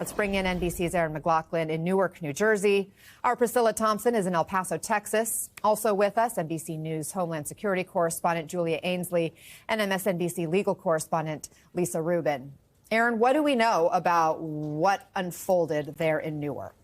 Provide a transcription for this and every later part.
Let's bring in NBC's Aaron McLaughlin in Newark, New Jersey. Our Priscilla Thompson is in El Paso, Texas. Also with us, NBC News Homeland Security correspondent Julia Ainsley and MSNBC legal correspondent Lisa Rubin. Aaron, what do we know about what unfolded there in Newark?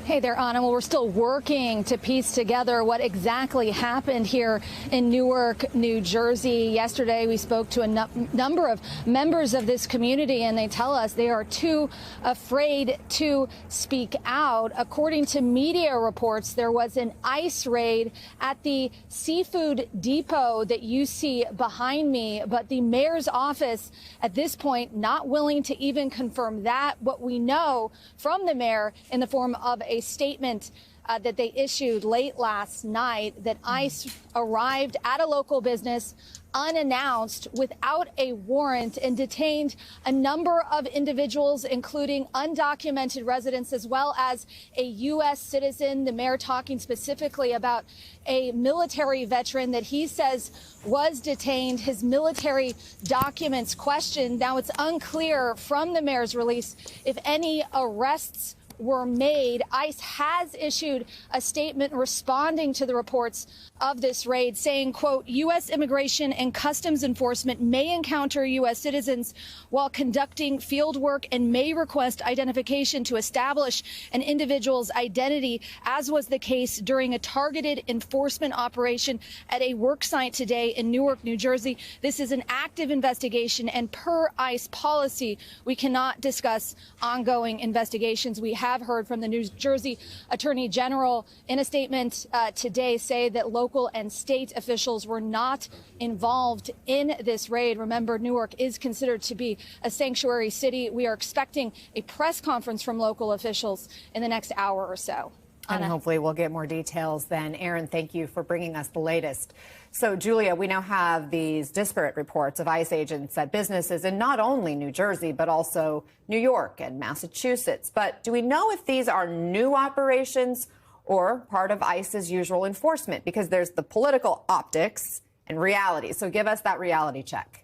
Hey there, Anna. Well, we're still working to piece together what exactly happened here in Newark, New Jersey. Yesterday, we spoke to a number of members of this community, and they tell us they are too afraid to speak out. According to media reports, there was an ICE raid at the seafood depot that you see behind me, but the mayor's office at this point not willing to even confirm that. What we know from the mayor in the form of a statement that they issued late last night that ICE arrived at a local business unannounced without a warrant and detained a number of individuals, including undocumented residents, as well as a U.S. citizen. The mayor talking specifically about a military veteran that he says was detained, his military documents questioned. Now, it's unclear from the mayor's release if any arrests were made. ICE has issued a statement responding to the reports of this raid, saying, quote, U.S. Immigration and Customs Enforcement may encounter U.S. citizens while conducting field work and may request identification to establish an individual's identity, as was the case during a targeted enforcement operation at a work site today in Newark, New Jersey. This is an active investigation, and per ICE policy, we cannot discuss ongoing investigations. We have heard from the New Jersey Attorney General in a statement today say that local and state officials were not involved in this raid. Remember, Newark is considered to be a sanctuary city. We are expecting a press conference from local officials in the next hour or so. And hopefully we'll get more details then. Aaron, thank you for bringing us the latest. So, Julia, we now have these disparate reports of ICE agents at businesses in not only New Jersey, but also New York and Massachusetts. But do we know if these are new operations or part of ICE's usual enforcement? Because there's the political optics and reality. So give us that reality check.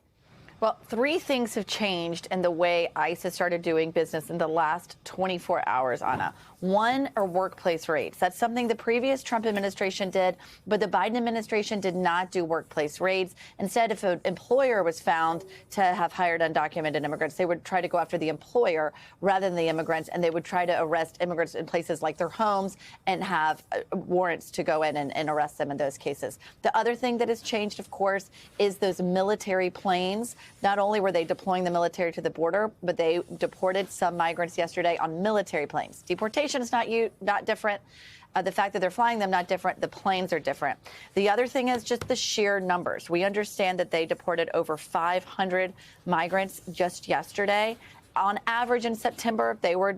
Well, three things have changed in the way ICE has started doing business in the last 24 hours, Anna. One are workplace raids. That's something the previous Trump administration did, but the Biden administration did not do workplace raids. Instead, if an employer was found to have hired undocumented immigrants, they would try to go after the employer rather than the immigrants, and they would try to arrest immigrants in places like their homes and have warrants to go in and arrest them in those cases. The other thing that has changed, of course, is those military planes. Not only were they deploying the military to the border, but they deported some migrants yesterday on military planes. Deportation is not different. The fact that they're flying them, not different. The planes are different. The other thing is just the sheer numbers. We understand that they deported over 500 migrants just yesterday. On average in September,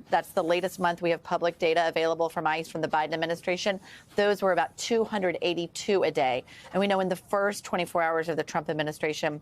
that's the latest month we have public data available from ICE from the Biden administration. Those were about 282 a day. And we know in the first 24 hours of the Trump administration,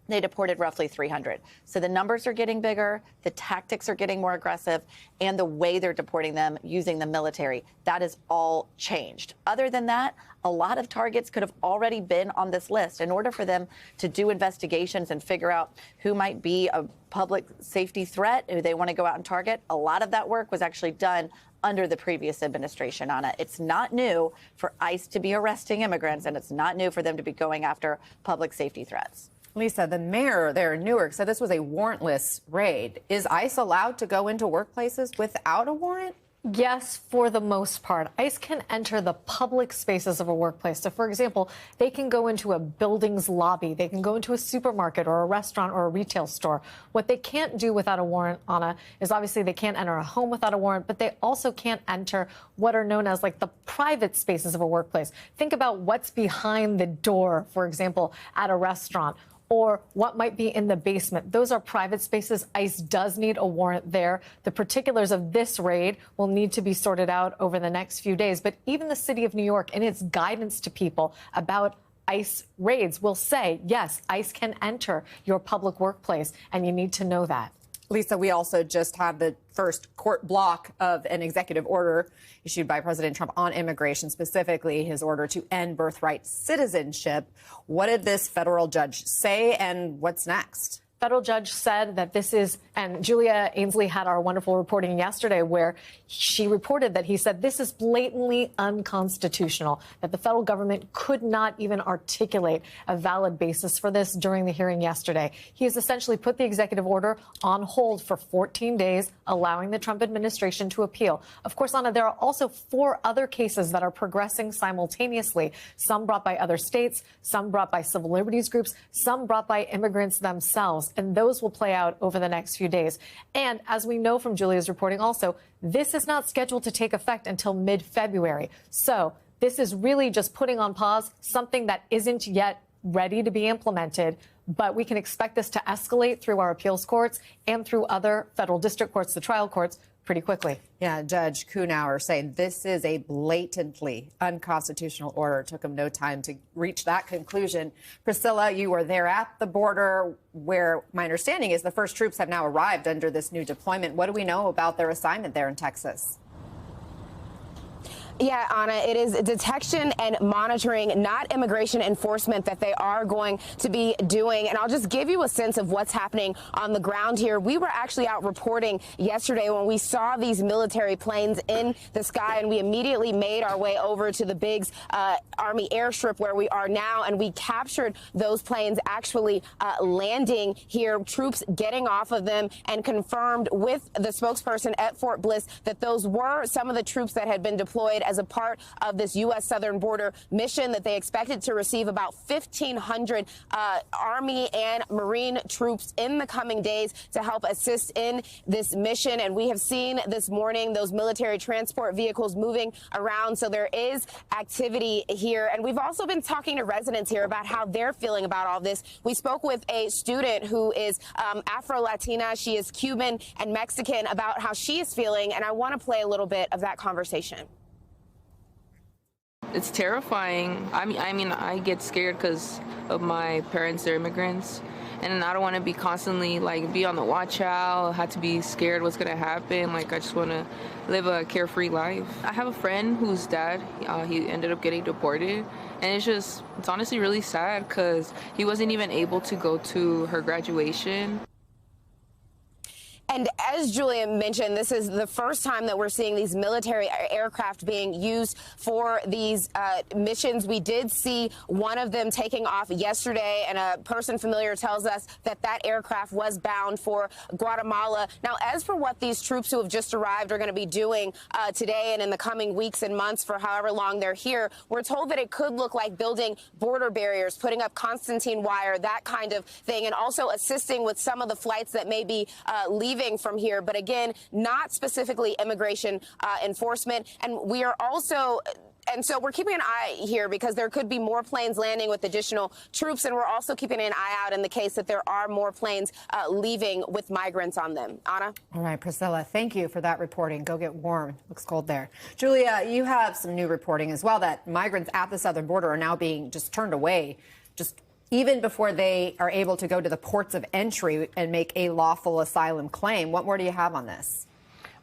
they deported roughly 300. So the numbers are getting bigger, the tactics are getting more aggressive, and the way they're deporting them using the military, that has all changed. Other than that, a lot of targets could have already been on this list. In order for them to do investigations and figure out who might be a public safety threat, who they want to go out and target, a lot of that work was actually done under the previous administration, Anna. It's not new for ICE to be arresting immigrants, and it's not new for them to be going after public safety threats. Lisa, the mayor there in Newark said this was a warrantless raid. Is ICE allowed to go into workplaces without a warrant? Yes, for the most part. ICE can enter the public spaces of a workplace. So, for example, they can go into a building's lobby. They can go into a supermarket or a restaurant or a retail store. What they can't do without a warrant, Anna, is obviously they can't enter a home without a warrant, but they also can't enter what are known as like the private spaces of a workplace. Think about what's behind the door, for example, at a restaurant, or what might be in the basement. Those are private spaces. ICE does need a warrant there. The particulars of this raid will need to be sorted out over the next few days. But even the city of New York, in its guidance to people about ICE raids, will say, yes, ICE can enter your public workplace, and you need to know that. Lisa, we also just had the first court block of an executive order issued by President Trump on immigration, specifically his order to end birthright citizenship. What did this federal judge say, and what's next? federal judge said that this is, and Julia Ainsley had our wonderful reporting yesterday where she reported that he said this is blatantly unconstitutional, that the federal government could not even articulate a valid basis for this during the hearing yesterday. He has essentially put the executive order on hold for 14 days, allowing the Trump administration to appeal. Of course, Anna, there are also 4 other cases that are progressing simultaneously, some brought by other states, some brought by civil liberties groups, some brought by immigrants themselves, and those will play out over the next few days. And as we know from Julia's reporting also, this is not scheduled to take effect until mid-February. So this is really just putting on pause something that isn't yet ready to be implemented, but we can expect this to escalate through our appeals courts and through other federal district courts, the trial courts, pretty quickly. Yeah, Judge Kuhnauer saying this is a blatantly unconstitutional order. It took him no time to reach that conclusion. Priscilla, you were there at the border where my understanding is the first troops have now arrived under this new deployment. What do we know about their assignment there in Texas? Yeah, Anna, it is detection and monitoring, not immigration enforcement, that they are going to be doing. And I'll just give you a sense of what's happening on the ground here. We were actually out reporting yesterday when we saw these military planes in the sky, and we immediately made our way over to the Biggs Army airstrip where we are now, and we captured those planes actually landing here, troops getting off of them, and confirmed with the spokesperson at Fort Bliss that those were some of the troops that had been deployed as a part of this U.S. southern border mission, that they expected to receive about 1,500 Army and Marine troops in the coming days to help assist in this mission. And we have seen this morning those military transport vehicles moving around. So there is activity here. And we've also been talking to residents here about how they're feeling about all this. We spoke with a student who is Afro-Latina. She is Cuban and Mexican, about how she is feeling. And I want to play a little bit of that conversation. It's terrifying. I mean, I get scared because of my parents. They're immigrants, and I don't want to be constantly be on the watch out. Have to be scared what's gonna happen. I just want to live a carefree life. I have a friend whose dad, he ended up getting deported, and it's honestly really sad because he wasn't even able to go to her graduation. And as Julia mentioned, this is the first time that we're seeing these military aircraft being used for these missions. We did see one of them taking off yesterday, and a person familiar tells us that that aircraft was bound for Guatemala. Now, as for what these troops who have just arrived are going to be doing today and in the coming weeks and months for however long they're here, we're told that it could look like building border barriers, putting up Constantine wire, that kind of thing, and also assisting with some of the flights that may be leaving from here, but again, not specifically immigration enforcement. And we are also, and so we're keeping an eye here because there could be more planes landing with additional troops, and we're also keeping an eye out in the case that there are more planes leaving with migrants on them. Anna? All right, Priscilla, thank you for that reporting. Go get warm. Looks cold there. Julia, you have some new reporting as well that migrants at the southern border are now being just turned away, even before they are able to go to the ports of entry and make a lawful asylum claim. What more do you have on this?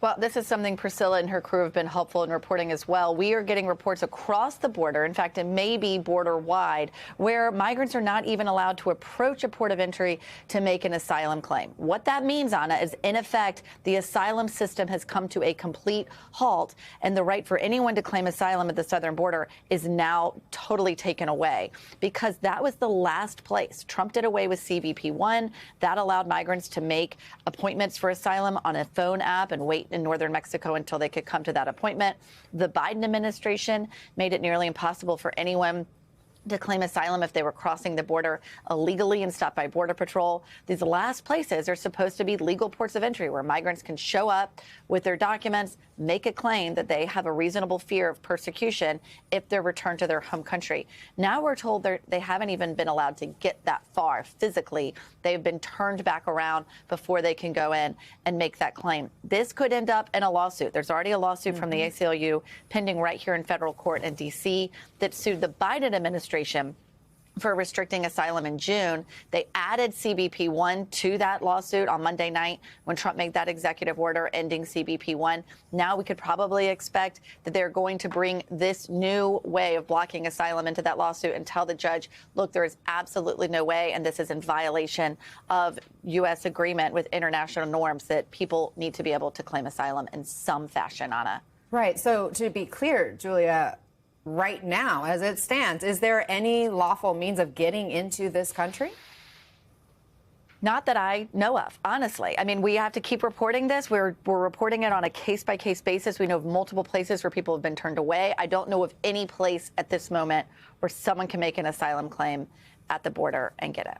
Well, this is something Priscilla and her crew have been helpful in reporting as well. We are getting reports across the border, in fact, it may be border-wide, where migrants are not even allowed to approach a port of entry to make an asylum claim. What that means, Anna, is in effect, the asylum system has come to a complete halt, and the right for anyone to claim asylum at the southern border is now totally taken away, because that was the last place. Trump did away with CBP-1. That allowed migrants to make appointments for asylum on a phone app and wait in northern Mexico until they could come to that appointment. The Biden administration made it nearly impossible for anyone to claim asylum if they were crossing the border illegally and stopped by Border Patrol. These last places are supposed to be legal ports of entry where migrants can show up with their documents, make a claim that they have a reasonable fear of persecution if they're returned to their home country. Now we're told they haven't even been allowed to get that far physically. They've been turned back around before they can go in and make that claim. This could end up in a lawsuit. There's already a lawsuit from the ACLU pending right here in federal court in D.C. that sued the Biden administration for restricting asylum in June. They added CBP-1 to that lawsuit on Monday night when Trump made that executive order ending CBP-1. Now we could probably expect that they're going to bring this new way of blocking asylum into that lawsuit and tell the judge, look, there is absolutely no way, and this is in violation of U.S. agreement with international norms, that people need to be able to claim asylum in some fashion, Anna. Right. So to be clear, Julia, right now, as it stands, is there any lawful means of getting into this country? Not that I know of, honestly. I mean, we have to keep reporting this. We're reporting it on a case-by-case basis. We know of multiple places where people have been turned away. I don't know of any place at this moment where someone can make an asylum claim at the border and get it.